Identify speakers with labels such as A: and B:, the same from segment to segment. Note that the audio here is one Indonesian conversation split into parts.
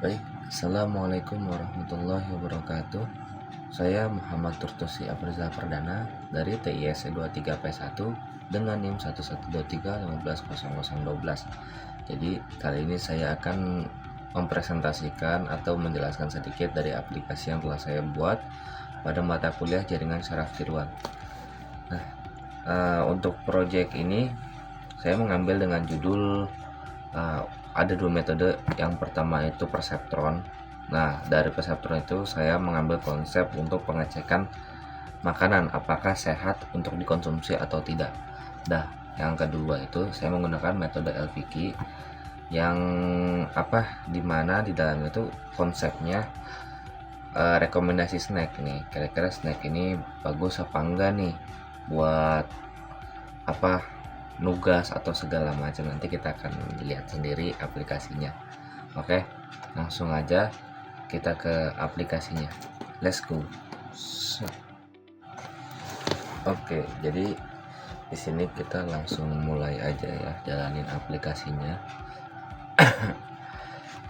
A: Baik, Assalamualaikum warahmatullahi wabarakatuh. Saya Muhammad Turtusi Afrizal Perdana dari TIS 23P1 dengan NIM 1123150012. Jadi kali ini saya akan mempresentasikan atau menjelaskan sedikit dari aplikasi yang telah saya buat pada mata kuliah jaringan syaraf tiruan. Nah, untuk proyek ini saya mengambil dengan judul ada dua metode. Yang pertama itu perseptron. Nah, dari perseptron itu saya mengambil konsep untuk pengecekan makanan apakah sehat untuk dikonsumsi atau tidak. Nah, yang kedua itu saya menggunakan metode LVQ yang dimana di dalamnya itu konsepnya rekomendasi snack nih. Kira-kira snack ini bagus apa enggak nih buat nugas atau segala macam. Nanti kita akan lihat sendiri aplikasinya. Oke, langsung aja kita ke aplikasinya. Let's go. Oke, jadi di sini kita langsung mulai aja ya jalanin aplikasinya.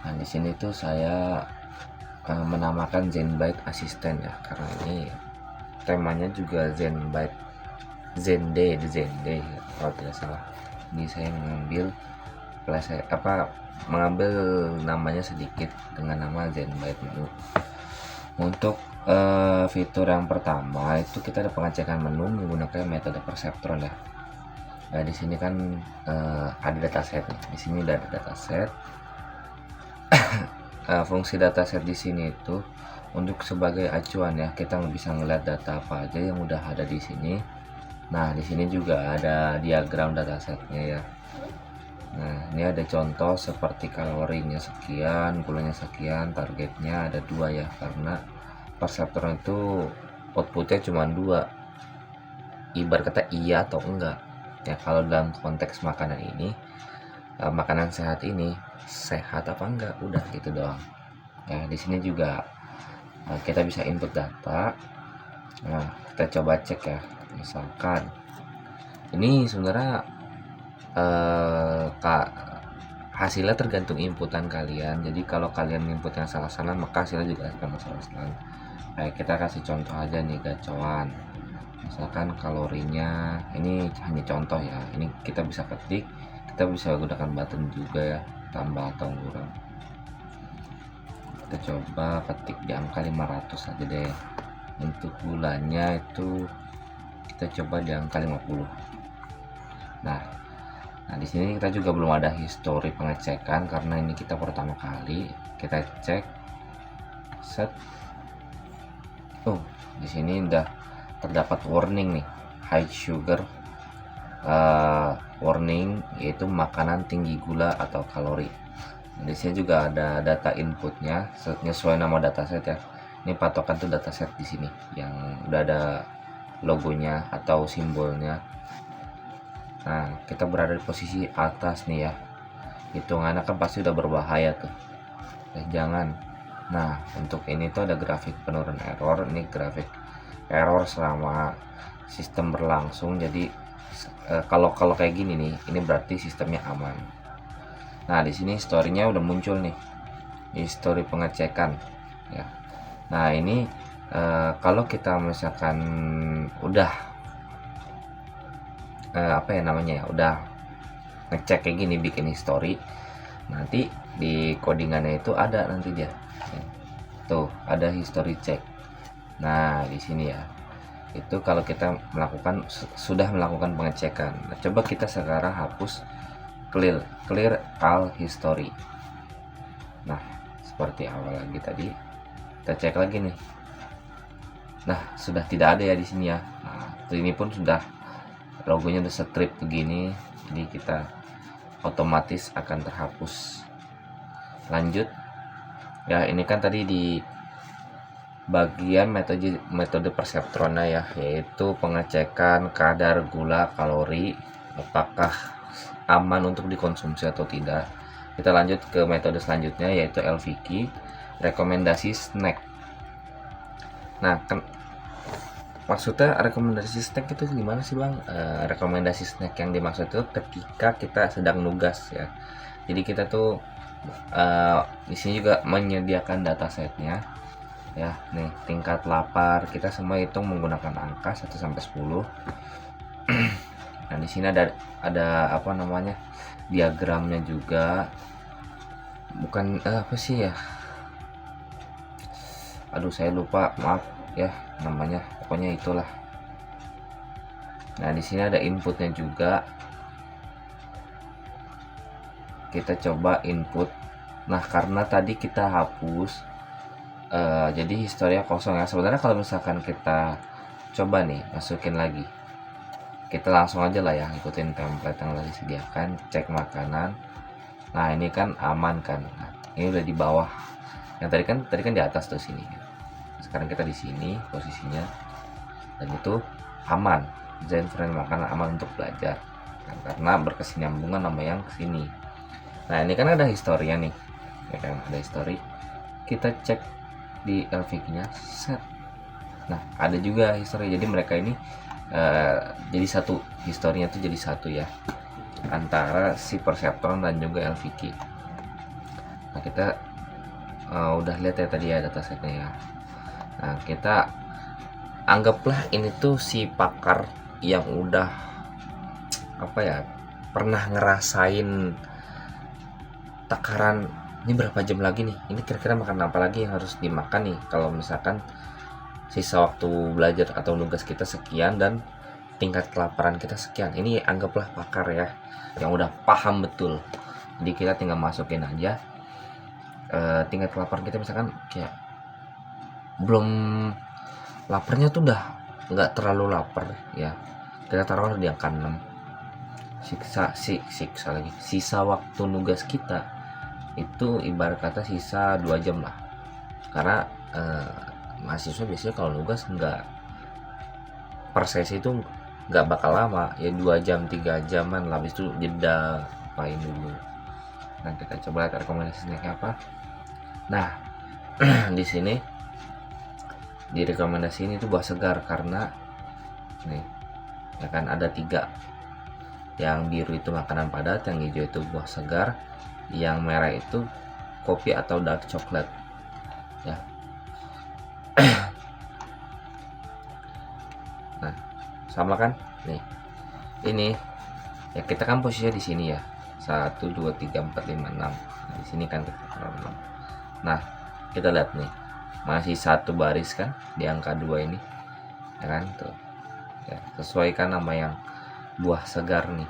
A: Nah, di sini tuh saya menamakan ZenByte Assistant ya, karena ini temanya juga ZenByte Zende kalau tidak salah. Ini saya mengambil namanya sedikit dengan nama ZenByte menu. Untuk fitur yang pertama itu kita ada pengecekan menu menggunakan metode perseptron ya. Nah, di sini kan ada dataset nih. Di sini udah ada dataset. Fungsi dataset di sini itu untuk sebagai acuan ya, kita bisa ngeliat data apa aja yang udah ada di sini. Nah, di sini juga ada diagram datasetnya ya. Nah, ini ada contoh seperti kalorinya sekian, gulanya sekian, targetnya ada 2 ya, karena perseptron itu outputnya cuma 2, ibarat kata iya atau enggak ya. Kalau dalam konteks makanan ini, makanan sehat ini sehat apa enggak, udah gitu doang ya. Di sini juga kita bisa input data. Nah, kita coba cek ya. Misalkan ini sebenarnya hasilnya tergantung inputan kalian. Jadi kalau kalian input yang salah-salah maka hasilnya juga akan salah-salah. Kayak kita kasih contoh aja nih, gacoan. Misalkan kalorinya ini hanya contoh ya, ini kita bisa ketik, kita bisa gunakan button juga ya, tambah atau kurang. Kita coba ketik di angka 500 aja deh. Untuk gulanya itu kita coba di angka 50. Nah, di sini kita juga belum ada histori pengecekan karena ini kita pertama kali. Kita cek set. Oh, di sini udah terdapat warning nih, high sugar warning, yaitu makanan tinggi gula atau kalori. Nah, di sini juga ada data inputnya sesuai nama dataset ya. Ini patokan tuh dataset di sini yang udah ada logonya atau simbolnya. Nah, kita berada di posisi atas nih ya. Hitungannya kan pasti udah berbahaya tuh. Jangan. Nah, untuk ini tuh ada grafik penurun error. Ini grafik error selama sistem berlangsung. Jadi kalau kayak gini nih, ini berarti sistemnya aman. Nah, di sini historinya udah muncul nih. Histori pengecekan ya. Nah, ini kalau kita misalkan udah udah ngecek kayak gini, bikin history, nanti di codingannya itu ada nanti dia tuh ada history check. Nah, di sini ya, itu kalau kita sudah melakukan pengecekan. Nah, coba kita sekarang hapus clear all history. Nah, seperti awal lagi tadi, kita cek lagi nih. Nah, sudah tidak ada ya di sini ya. Nah, ini pun sudah logonya udah strip begini, jadi kita otomatis akan terhapus. Lanjut ya, ini kan tadi di bagian metode perseptronnya ya, yaitu pengecekan kadar gula kalori apakah aman untuk dikonsumsi atau tidak. Kita lanjut ke metode selanjutnya, yaitu LVQ, rekomendasi snack. Nah, maksudnya rekomendasi snack itu gimana sih bang? Rekomendasi snack yang dimaksud itu ketika kita sedang nugas ya. Jadi kita tuh Di sini juga menyediakan datasetnya ya. Nih tingkat lapar kita semua hitung menggunakan angka 1 sampai 10. Nah di sini ada apa namanya, diagramnya juga, bukan apa sih ya, aduh saya lupa, maaf ya namanya, pokoknya itulah. Nah di sini ada inputnya juga, kita coba input. Nah karena tadi kita hapus, jadi historinya kosong ya. Sebenarnya kalau misalkan kita coba nih masukin lagi, kita langsung aja lah ya ikutin template yang tadi disediakan, cek makanan. Nah ini kan aman kan, nah, ini udah di bawah, yang tadi kan di atas tuh sini. Sekarang kita di sini posisinya, dan itu aman, design friend makanan aman untuk belajar, nah, karena berkesinambungan sama yang kesini. Nah ini kan ada historinya nih ya kan, ada history, kita cek di LVK nya set. Nah ada juga history, jadi mereka ini jadi satu, historinya tuh jadi satu ya antara si Perceptron dan juga LVK. Nah kita udah lihat ya tadi ya datasetnya ya. Nah kita anggaplah ini tuh si pakar yang udah apa ya, pernah ngerasain takaran ini berapa jam lagi nih, ini kira-kira makan apa lagi yang harus dimakan nih kalau misalkan sisa waktu belajar atau nugas kita sekian dan tingkat kelaparan kita sekian. Ini anggaplah pakar ya yang udah paham betul, jadi kita tinggal masukin aja tingkat kelaparan kita, misalkan kayak belum laparnya tuh udah nggak terlalu lapar ya, kita taruh di angka 6. Siksa lagi, sisa waktu nugas kita itu ibarat kata sisa 2 jam lah, karena mahasiswa biasanya kalau nugas nggak per sesi itu nggak bakal lama ya, 2 jam 3 jaman lah, habis itu jeda apain dulu. Nah kita coba lihat rekomendasinya kayak apa. Nah di sini di rekomendasi ini tuh buah segar, karena nih ya kan ada 3, yang biru itu makanan padat, yang hijau itu buah segar, yang merah itu kopi atau dark coklat ya. Nah sama kan nih, ini ya kita kan posisinya di sini ya, 1 2 3 4 5 6. Nah, di sini kan kita taruh 6. Nah kita lihat nih masih satu baris kan di angka 2 ini ya kan tuh ya, sesuaikan nama yang buah segar nih.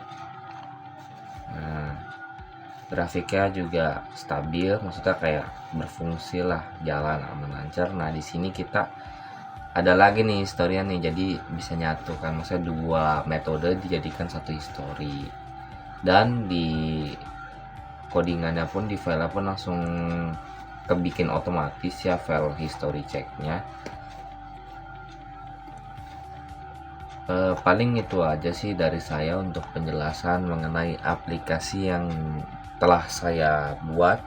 A: Nah grafiknya juga stabil, maksudnya kayak berfungsi lah, jalan aman lancar. Nah di sini kita ada lagi nih historian nih, jadi bisa nyatu kan, maksudnya 2 metode dijadikan satu history, dan di codingannya pun di file pun langsung kebikin otomatis ya file history checknya. Paling itu aja sih dari saya untuk penjelasan mengenai aplikasi yang telah saya buat,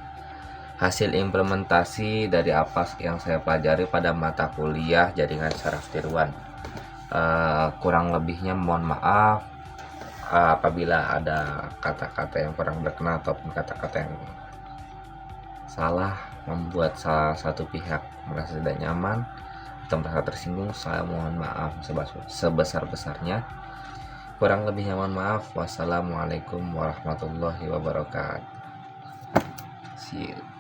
A: hasil implementasi dari apa yang saya pelajari pada mata kuliah jaringan saraf tiruan. Kurang lebihnya mohon maaf apabila ada kata-kata yang kurang berkenan ataupun kata-kata yang salah membuat salah satu pihak merasa tidak nyaman atau merasa tersinggung. Saya mohon maaf sebesar-besarnya. Kurang lebihnya mohon maaf. Wassalamualaikum warahmatullahi wabarakatuh. See you.